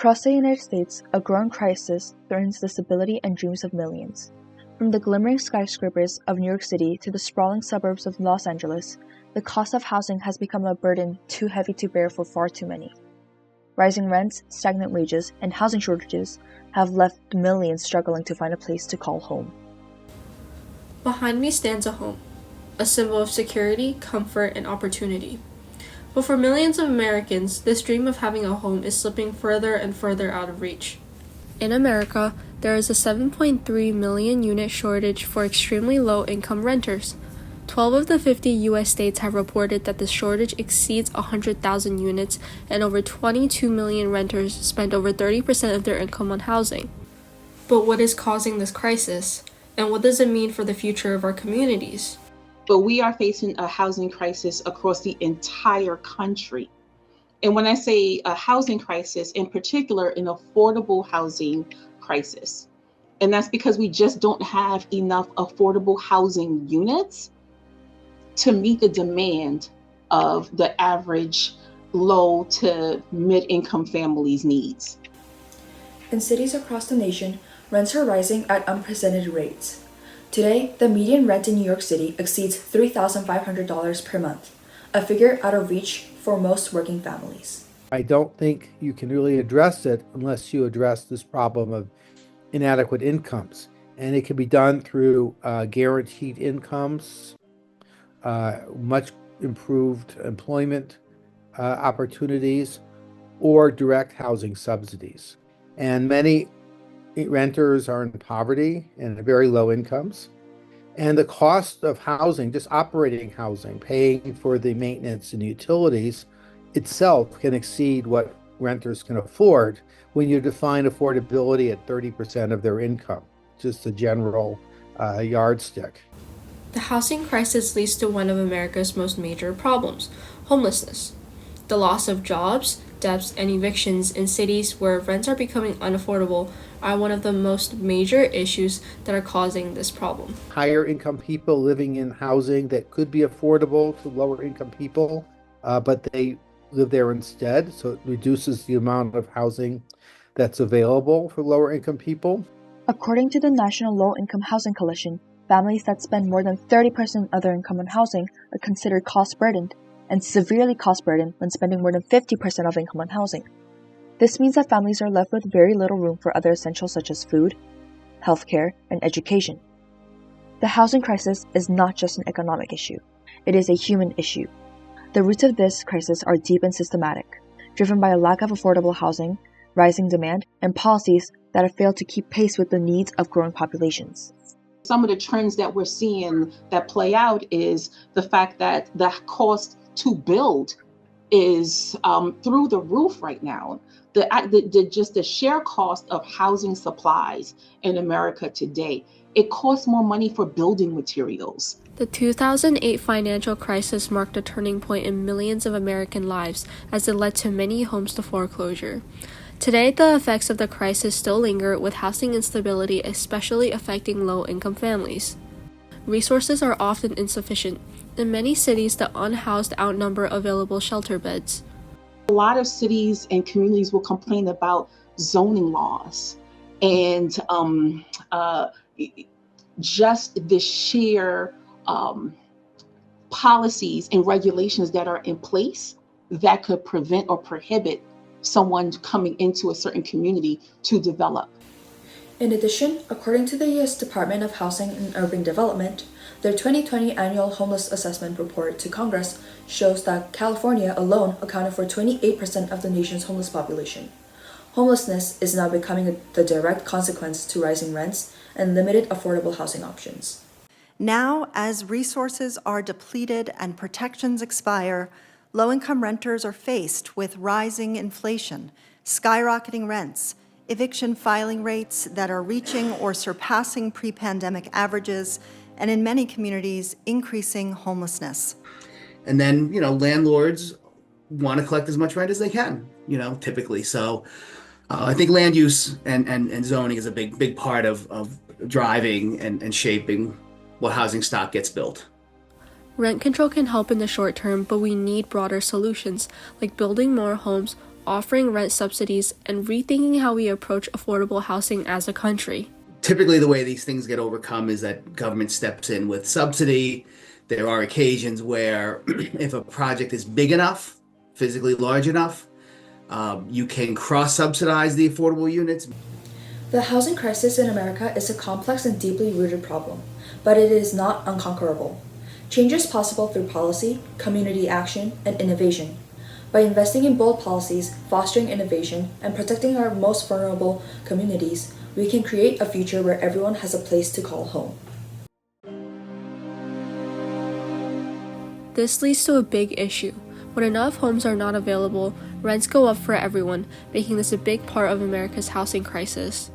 Across the United States, a growing crisis threatens the stability and dreams of millions. From the glimmering skyscrapers of New York City to the sprawling suburbs of Los Angeles, the cost of housing has become a burden too heavy to bear for far too many. Rising rents, stagnant wages, and housing shortages have left millions struggling to find a place to call home. Behind me stands a home, a symbol of security, comfort, and opportunity. But for millions of Americans, this dream of having a home is slipping further and further out of reach. In America, there is a 7.3 million unit shortage for extremely low-income renters. 12 of the 50 U.S. states have reported that the shortage exceeds 100,000 units, and over 22 million renters spend over 30% of their income on housing. But what is causing this crisis? And what does it mean for the future of our communities? But we are facing a housing crisis across the entire country. And when I say a housing crisis, in particular, an affordable housing crisis. And that's because we just don't have enough affordable housing units to meet the demand of the average low to mid-income families' needs. In cities across the nation, rents are rising at unprecedented rates. Today, the median rent in New York City exceeds $3,500 per month, a figure out of reach for most working families. I don't think you can really address it unless you address this problem of inadequate incomes. And it can be done through guaranteed incomes, much improved employment opportunities, or direct housing subsidies. And many renters are in poverty and very low incomes. And the cost of housing, just operating housing, paying for the maintenance and utilities itself can exceed what renters can afford when you define affordability at 30% of their income, just a general yardstick. The housing crisis leads to one of America's most major problems, homelessness. The loss of jobs, debts, and evictions in cities where rents are becoming unaffordable are one of the most major issues that are causing this problem. Higher income people living in housing that could be affordable to lower income people, but they live there instead, so it reduces the amount of housing that's available for lower income people. According to the National Low Income Housing Coalition, families that spend more than 30% of their income on housing are considered cost-burdened, and severely cost-burdened when spending more than 50% of income on housing. This means that families are left with very little room for other essentials such as food, healthcare, and education. The housing crisis is not just an economic issue, it is a human issue. The roots of this crisis are deep and systematic, driven by a lack of affordable housing, rising demand, and policies that have failed to keep pace with the needs of growing populations. Some of the trends that we're seeing that play out is the fact that the cost to build is through the roof right now. Just the sheer cost of housing supplies in America today, it costs more money for building materials. The 2008 financial crisis marked a turning point in millions of American lives as it led to many homes to foreclosure. Today, the effects of the crisis still linger, with housing instability especially affecting low-income families. Resources are often insufficient. In many cities, the unhoused outnumber available shelter beds. A lot of cities and communities will complain about zoning laws and just the sheer policies and regulations that are in place that could prevent or prohibit someone coming into a certain community to develop. In addition, according to the U.S. Department of Housing and Urban Development, their 2020 annual homeless assessment report to Congress shows that California alone accounted for 28% of the nation's homeless population. Homelessness is now becoming the direct consequence to rising rents and limited affordable housing options. Now, as resources are depleted and protections expire, low-income renters are faced with rising inflation, skyrocketing rents, eviction filing rates that are reaching or surpassing pre-pandemic averages, and in many communities, increasing homelessness. And then, landlords want to collect as much rent as they can, typically. So I think land use and zoning is a big part of driving and shaping what housing stock gets built. Rent control can help in the short term, but we need broader solutions, like building more homes offering rent subsidies, and rethinking how we approach affordable housing as a country. Typically, the way these things get overcome is that government steps in with subsidy. There are occasions where if a project is big enough, physically large enough, you can cross-subsidize the affordable units. The housing crisis in America is a complex and deeply rooted problem, but it is not unconquerable. Change is possible through policy, community action, and innovation. By investing in bold policies, fostering innovation, and protecting our most vulnerable communities, we can create a future where everyone has a place to call home. This leads to a big issue. When enough homes are not available, rents go up for everyone, making this a big part of America's housing crisis.